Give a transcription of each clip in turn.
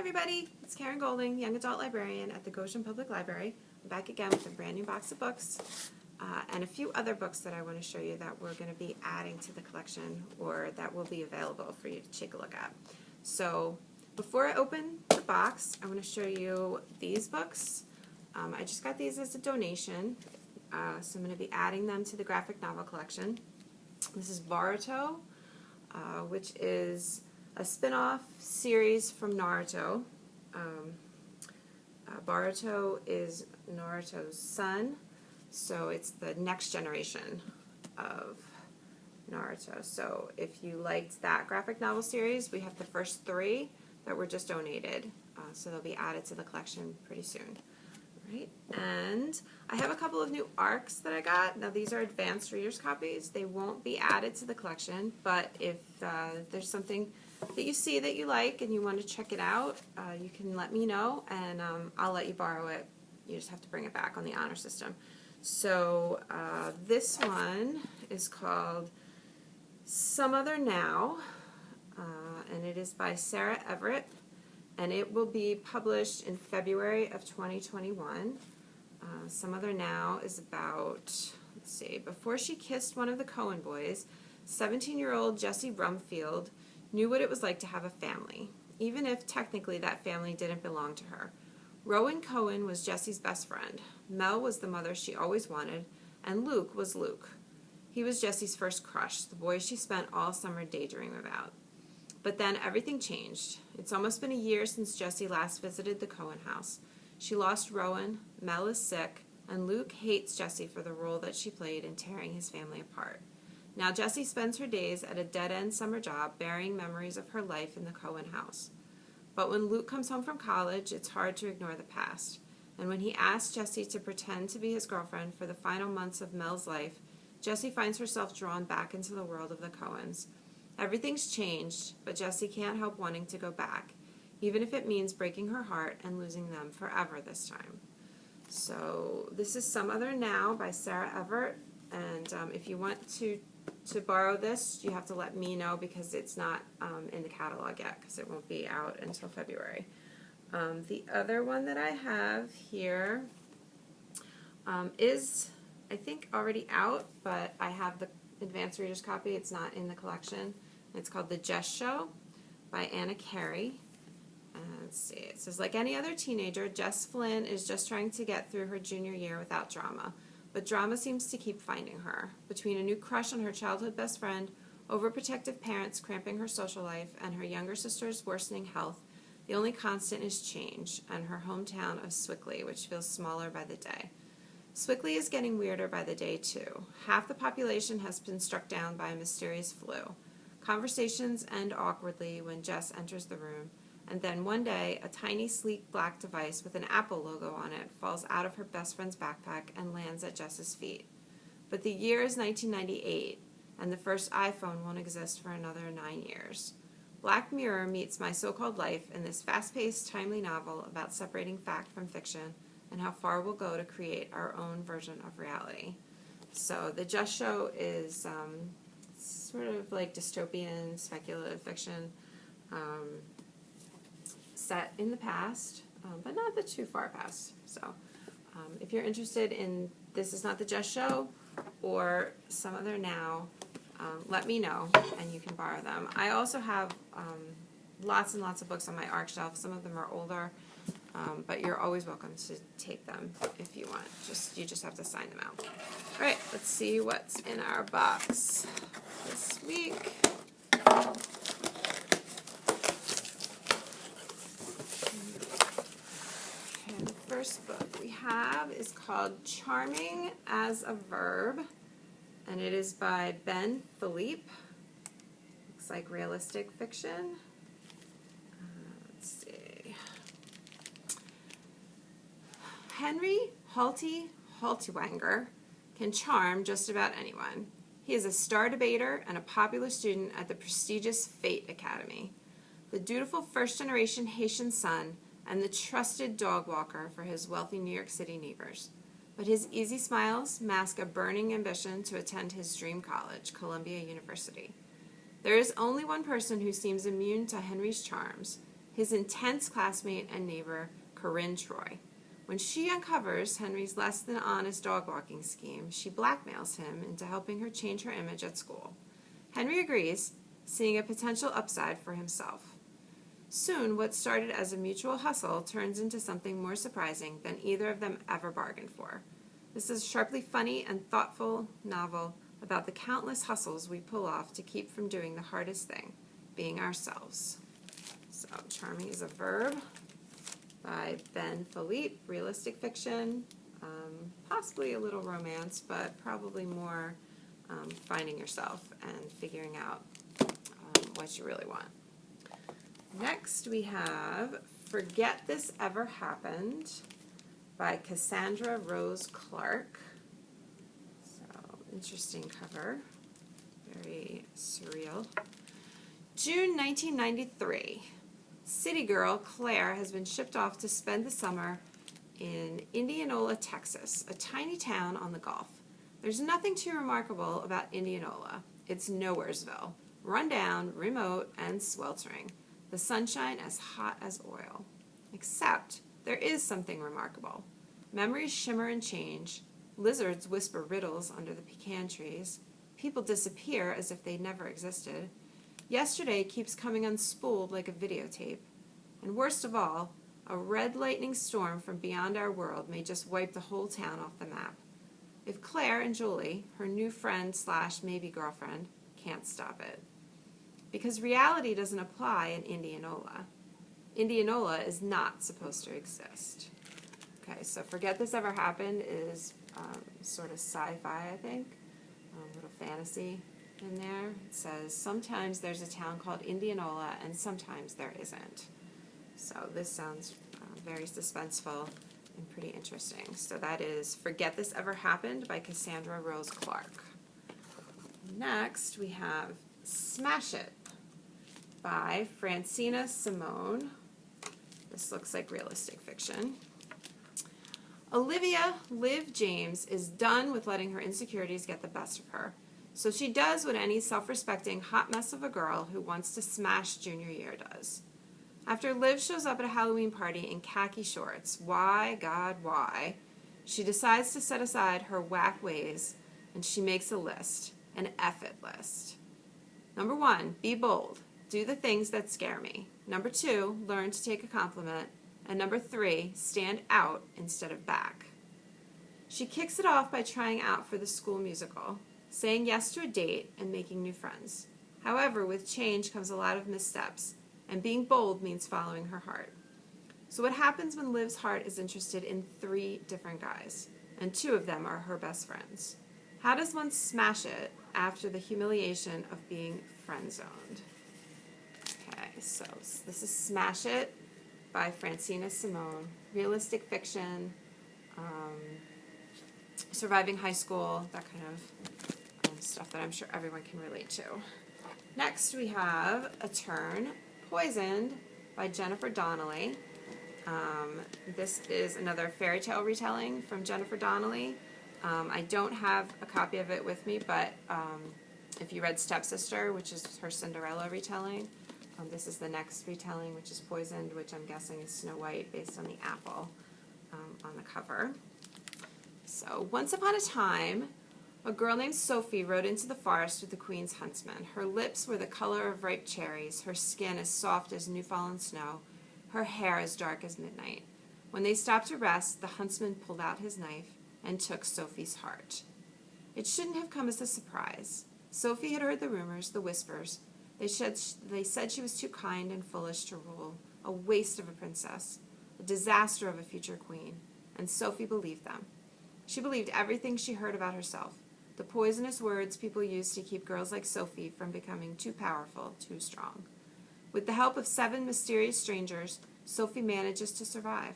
everybody, it's Karen Golding, Young Adult Librarian at the Goshen Public Library. I'm back again with a brand new box of books and a few other books that I want to show you that we're going to be adding to the collection or that will be available for you to take a look at. So before I open the box, I want to show you these books. I just got these as a donation, so I'm going to be adding them to the graphic novel collection. This is Boruto, which is a spin-off series from Naruto. Boruto is Naruto's son, so it's the next generation of Naruto. So if you liked that graphic novel series, we have the first 3 that were just donated, so they'll be added to the collection pretty soon. Right. And I have a couple of new ARCs that I got. Now these are advanced readers copies. They won't be added to the collection, but if there's something that you see that you like and you want to check it out, you can let me know and I'll let you borrow it. You just have to bring it back on the honor system. So this one is called Some Other Now, and it is by Sarah Everett. And it will be published in February of 2021. Some Other Now is about, let's see, before she kissed one of the Coen boys, 17-year-old Jessie Rumfield knew what it was like to have a family, even if technically that family didn't belong to her. Rowan Coen was Jessie's best friend. Mel was the mother she always wanted, and Luke was Luke. He was Jessie's first crush, the boy she spent all summer daydreaming about. But then everything changed. It's almost been a year since Jessie last visited the Coen house. She lost Rowan, Mel is sick, and Luke hates Jessie for the role that she played in tearing his family apart. Now Jessie spends her days at a dead-end summer job burying memories of her life in the Coen house. But when Luke comes home from college, it's hard to ignore the past. And when he asks Jessie to pretend to be his girlfriend for the final months of Mel's life, Jessie finds herself drawn back into the world of the Coens. Everything's changed, but Jessie can't help wanting to go back, even if it means breaking her heart and losing them forever this time. So this is Some Other Now by Sarah Everett, and if you want to borrow this, you have to let me know because it's not in the catalog yet because it won't be out until February. The other one that I have here is, I think, already out, but I have the advanced reader's copy. It's not in the collection. It's called The Jess Show by Anna Carey. Let's see. It says, like any other teenager, Jess Flynn is just trying to get through her junior year without drama. But drama seems to keep finding her. Between a new crush on her childhood best friend, overprotective parents cramping her social life, and her younger sister's worsening health, the only constant is change, and her hometown of Swickley, which feels smaller by the day. Swickley is getting weirder by the day, too. Half the population has been struck down by a mysterious flu. Conversations end awkwardly when Jess enters the room, and then one day, a tiny, sleek black device with an Apple logo on it falls out of her best friend's backpack and lands at Jess's feet. But the year is 1998, and the first iPhone won't exist for another 9 years. Black Mirror meets My So-Called Life in this fast-paced, timely novel about separating fact from fiction and how far we'll go to create our own version of reality. So The Jess Show is sort of like dystopian, speculative fiction set in the past, but not the too far past. So if you're interested in This Is Not the Jess Show or Some Other Now, let me know and you can borrow them. I also have lots and lots of books on my ARC shelf. Some of them are older. But you're always welcome to take them if you want. You just have to sign them out. All right, let's see what's in our box this week. Okay, the first book we have is called Charming as a Verb, and it is by Ben Philippe. Looks like realistic fiction. Let's see. Henry Haltiwanger can charm just about anyone. He is a star debater and a popular student at the prestigious Fate Academy, the dutiful first-generation Haitian son, and the trusted dog walker for his wealthy New York City neighbors. But his easy smiles mask a burning ambition to attend his dream college, Columbia University. There is only one person who seems immune to Henry's charms, his intense classmate and neighbor, Corinne Troy. When she uncovers Henry's less than honest dog walking scheme, she blackmails him into helping her change her image at school. Henry agrees, seeing a potential upside for himself. Soon, what started as a mutual hustle turns into something more surprising than either of them ever bargained for. This is a sharply funny and thoughtful novel about the countless hustles we pull off to keep from doing the hardest thing, being ourselves. So, Charming is a Verb by Ben Philippe, realistic fiction, possibly a little romance, but probably more finding yourself and figuring out what you really want. Next we have Forget This Ever Happened by Cassandra Rose Clark. So, interesting cover, very surreal. June 1993. City girl Claire has been shipped off to spend the summer in Indianola, Texas, a tiny town on the Gulf. There's nothing too remarkable about Indianola. It's Nowheresville, run down, remote, and sweltering. The sunshine as hot as oil. Except there is something remarkable. Memories shimmer and change. Lizards whisper riddles under the pecan trees. People disappear as if they never existed. Yesterday keeps coming unspooled like a videotape. And worst of all, a red lightning storm from beyond our world may just wipe the whole town off the map. If Claire and Julie, her new friend / maybe girlfriend, can't stop it. Because reality doesn't apply in Indianola. Indianola is not supposed to exist. Okay, so Forget This Ever Happened is sort of sci-fi, I think. A little fantasy in there. It says, sometimes there's a town called Indianola and sometimes there isn't. So this sounds very suspenseful and pretty interesting. So that is Forget This Ever Happened by Cassandra Rose Clark. Next we have Smash It by Francina Simone. This looks like realistic fiction. Olivia Liv James is done with letting her insecurities get the best of her. So she does what any self-respecting hot mess of a girl who wants to smash junior year does. After Liv shows up at a Halloween party in khaki shorts, why, God, why, she decides to set aside her whack ways and she makes a list, an F-it list. Number 1, be bold. Do the things that scare me. Number 2, learn to take a compliment. And number 3, stand out instead of back. She kicks it off by trying out for the school musical, saying yes to a date, and making new friends. However, with change comes a lot of missteps, and being bold means following her heart. So what happens when Liv's heart is interested in 3 different guys, and 2 of them are her best friends? How does one smash it after the humiliation of being friend-zoned? Okay, so this is Smash It by Francina Simone. Realistic fiction, surviving high school, that kind of stuff that I'm sure everyone can relate to. Next we have A Turn, Poisoned by Jennifer Donnelly. This is another fairy tale retelling from Jennifer Donnelly. I don't have a copy of it with me, but if you read Stepsister, which is her Cinderella retelling, this is the next retelling, which is Poisoned, which I'm guessing is Snow White based on the apple on the cover. So, once upon a time, a girl named Sophie rode into the forest with the queen's huntsman. Her lips were the color of ripe cherries, her skin as soft as new-fallen snow, her hair as dark as midnight. When they stopped to rest, the huntsman pulled out his knife and took Sophie's heart. It shouldn't have come as a surprise. Sophie had heard the rumors, the whispers. They said she was too kind and foolish to rule, a waste of a princess, a disaster of a future queen, and Sophie believed them. She believed everything she heard about herself, the poisonous words people use to keep girls like Sophie from becoming too powerful, too strong. With the help of 7 mysterious strangers, Sophie manages to survive.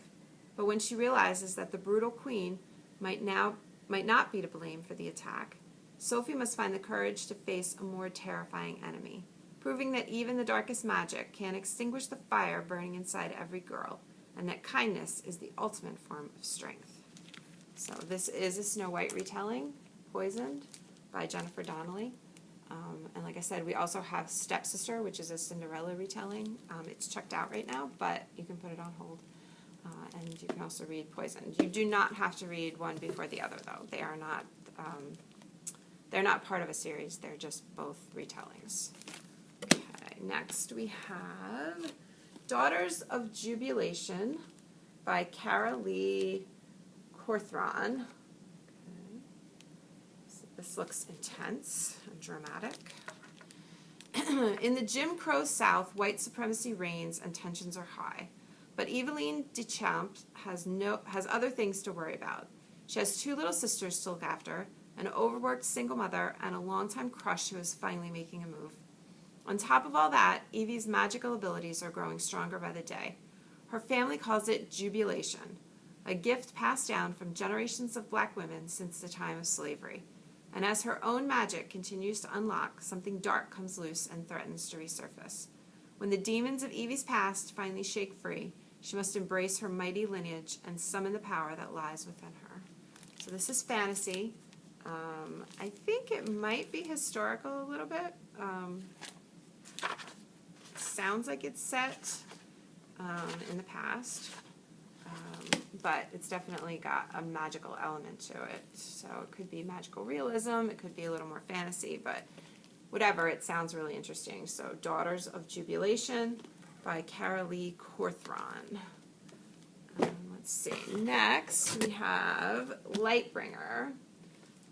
But when she realizes that the brutal queen might not be to blame for the attack, Sophie must find the courage to face a more terrifying enemy, proving that even the darkest magic can't extinguish the fire burning inside every girl, and that kindness is the ultimate form of strength. So this is a Snow White retelling, Poisoned, by Jennifer Donnelly. And like I said, we also have Stepsister, which is a Cinderella retelling. It's checked out right now, but you can put it on hold. And you can also read Poisoned. You do not have to read one before the other, though. They are not, they're not part of a series. They're just both retellings. Okay, next we have Daughters of Jubilation by Cara Lee Corthron. Okay. So this looks intense and dramatic. In the Jim Crow South, white supremacy reigns and tensions are high. But Eveline Deschamps has other things to worry about. She has 2 little sisters to look after, an overworked single mother, and a longtime crush who is finally making a move. On top of all that, Evie's magical abilities are growing stronger by the day. Her family calls it Jubilation, a gift passed down from generations of black women since the time of slavery. And as her own magic continues to unlock, something dark comes loose and threatens to resurface. When the demons of Evie's past finally shake free, she must embrace her mighty lineage and summon the power that lies within her. So this is fantasy. I think it might be historical a little bit. Sounds like it's set in the past, but it's definitely got a magical element to it. So it could be magical realism, it could be a little more fantasy, but whatever, it sounds really interesting. So Daughters of Jubilation by Cara Lee Corthron. Let's see. Next, we have Lightbringer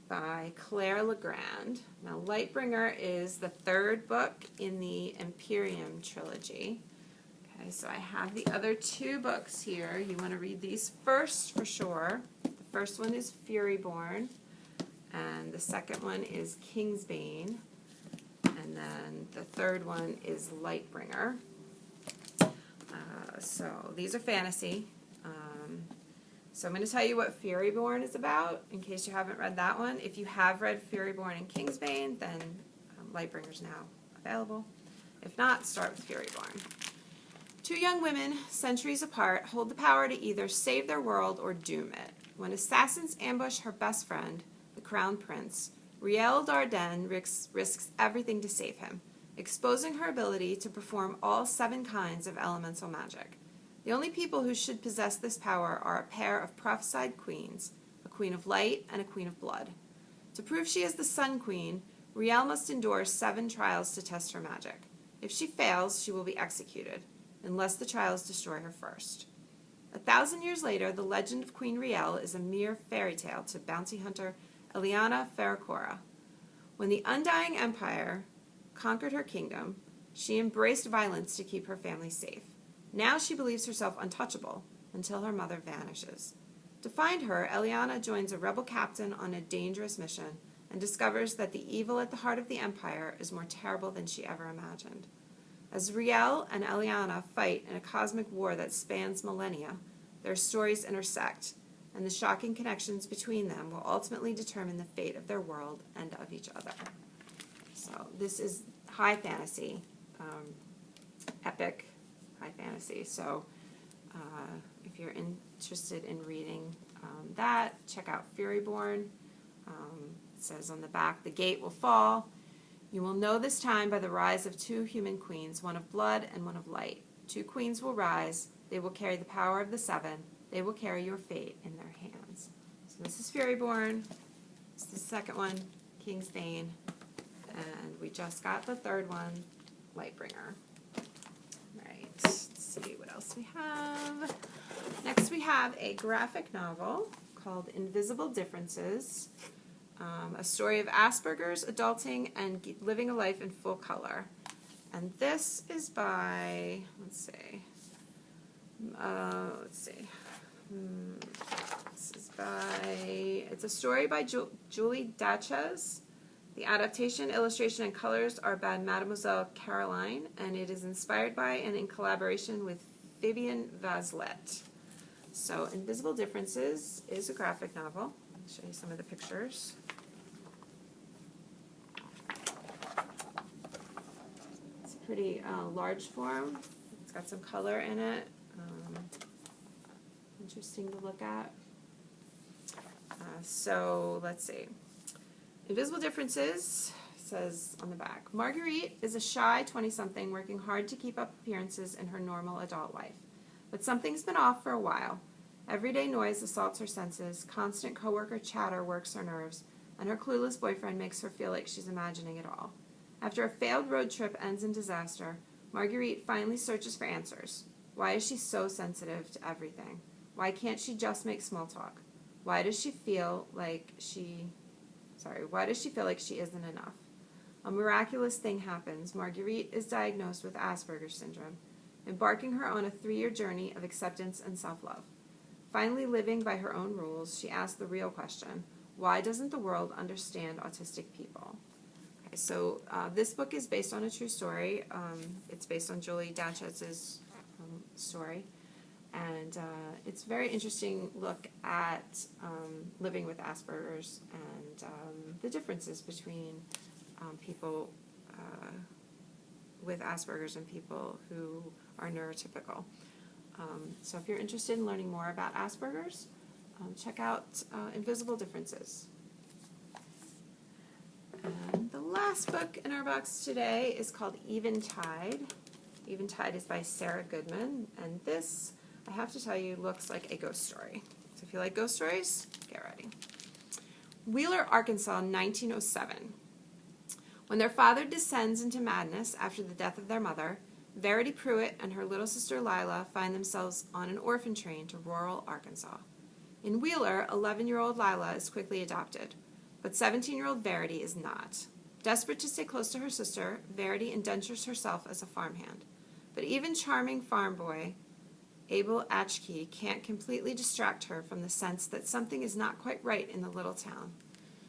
by Claire Legrand. Now, Lightbringer is the 3rd book in the Imperium trilogy. Okay, so I have the other 2 books here. You want to read these first for sure. The first one is Furyborn, and the second one is Kingsbane, and then the 3rd one is Lightbringer. So these are fantasy. So I'm going to tell you what Furyborn is about, in case you haven't read that one. If you have read Furyborn and Kingsbane, then Lightbringer is now available. If not, start with Furyborn. 2 young women, centuries apart, hold the power to either save their world or doom it. When assassins ambush her best friend, the Crown Prince, Riel Darden risks everything to save him, exposing her ability to perform all 7 kinds of elemental magic. The only people who should possess this power are a pair of prophesied queens, a queen of light and a queen of blood. To prove she is the Sun Queen, Riel must endure 7 trials to test her magic. If she fails, she will be executed, unless the trials destroy her first. 1,000 years later, the legend of Queen Riel is a mere fairy tale to bounty hunter Eliana Farracora. When the Undying Empire conquered her kingdom, she embraced violence to keep her family safe. Now she believes herself untouchable until her mother vanishes. To find her, Eliana joins a rebel captain on a dangerous mission and discovers that the evil at the heart of the empire is more terrible than she ever imagined. As Riel and Eliana fight in a cosmic war that spans millennia, their stories intersect, and the shocking connections between them will ultimately determine the fate of their world and of each other. So this is high fantasy, epic high fantasy. So if you're interested in reading that, check out Furyborn. It says on the back, the gate will fall. You will know this time by the rise of 2 human queens, one of blood and one of light. 2 queens will rise. They will carry the power of the 7. They will carry your fate in their hands. So this is Furyborn. It's the second one, Kingsbane. And we just got the 3rd one, Lightbringer. Right, let's see what else we have. Next we have a graphic novel called Invisible Differences. A story of Asperger's, adulting, and living a life in full color. And this is by, let's see. This is by, it's a story by Julie Datches. The adaptation, illustration, and colors are by Mademoiselle Caroline, and it is inspired by and in collaboration with Fabian Vazlet. So Invisible Differences is a graphic novel. I'll show you some of the pictures. It's a pretty large form. It's got some color in it. Interesting to look at. So let's see. Invisible Differences says on the back, Marguerite is a shy 20-something working hard to keep up appearances in her normal adult life. But something's been off for a while. Everyday noise assaults her senses, constant coworker chatter works her nerves, and her clueless boyfriend makes her feel like she's imagining it all. After a failed road trip ends in disaster, Marguerite finally searches for answers. Why is she so sensitive to everything? Why can't she just make small talk? Why does she feel like she isn't enough? A miraculous thing happens. Marguerite is diagnosed with Asperger's syndrome, embarking her on a 3-year journey of acceptance and self-love. Finally living by her own rules, she asks the real question, why doesn't the world understand autistic people? Okay, so this book is based on a true story. It's based on Julie Datchetz's story. And it's a very interesting look at living with Asperger's and the differences between people with Asperger's and people who are neurotypical. So if you're interested in learning more about Asperger's, check out Invisible Differences. And the last book in our box today is called Eventide. Eventide is by Sarah Goodman, and this, I have to tell you, looks like a ghost story. So if you like ghost stories, get ready. Wheeler, Arkansas, 1907. When their father descends into madness after the death of their mother, Verity Pruitt and her little sister Lila find themselves on an orphan train to rural Arkansas. In Wheeler, 11-year-old Lila is quickly adopted, but 17-year-old Verity is not. Desperate to stay close to her sister, Verity indentures herself as a farmhand. But even charming farm boy Abel Atchkey can't completely distract her from the sense that something is not quite right in the little town.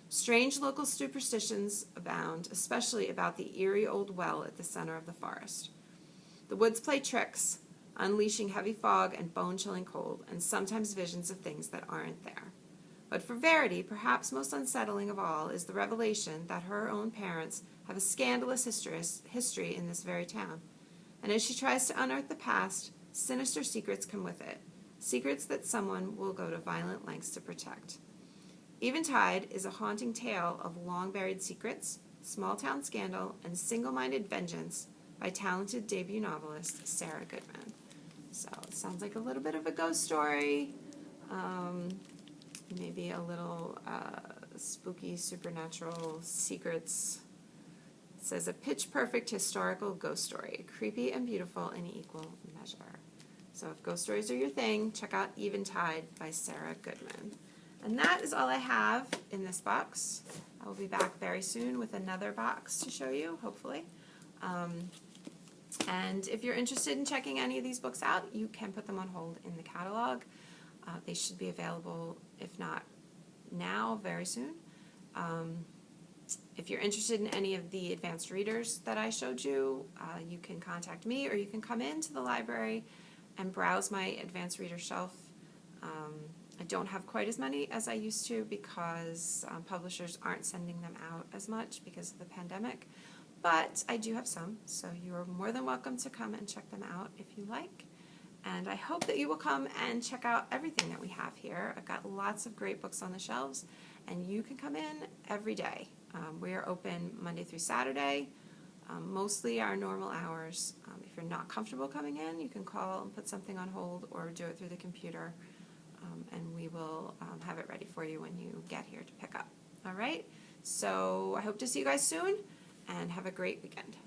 Strange local superstitions abound, especially about the eerie old well at the center of the forest. The woods play tricks, unleashing heavy fog and bone-chilling cold, and sometimes visions of things that aren't there. But for Verity, perhaps most unsettling of all is the revelation that her own parents have a scandalous history in this very town. And as she tries to unearth the past, sinister secrets come with it, secrets that someone will go to violent lengths to protect. Eventide is a haunting tale of long-buried secrets, small-town scandal, and single-minded vengeance by talented debut novelist Sarah Goodman. So it sounds like a little bit of a ghost story, maybe a little spooky supernatural secrets. It says a pitch-perfect historical ghost story, creepy and beautiful in equal measure. So if ghost stories are your thing, check out Eventide by Sarah Goodman. And that is all I have in this box. I will be back very soon with another box to show you, hopefully. And if you're interested in checking any of these books out, you can put them on hold in the catalog. They should be available, if not now, very soon. If you're interested in any of the advanced readers that I showed you, you can contact me, or you can come into the library and browse my advanced reader shelf. I don't have quite as many as I used to because publishers aren't sending them out as much because of the pandemic. But I do have some, so you are more than welcome to come and check them out if you like. And I hope that you will come and check out everything that we have here. I've got lots of great books on the shelves, and you can come in every day. We are open Monday through Saturday, mostly our normal hours. If you're not comfortable coming in, you can call and put something on hold or do it through the computer, and we will have it ready for you when you get here to pick up. All right? So I hope to see you guys soon, and have a great weekend.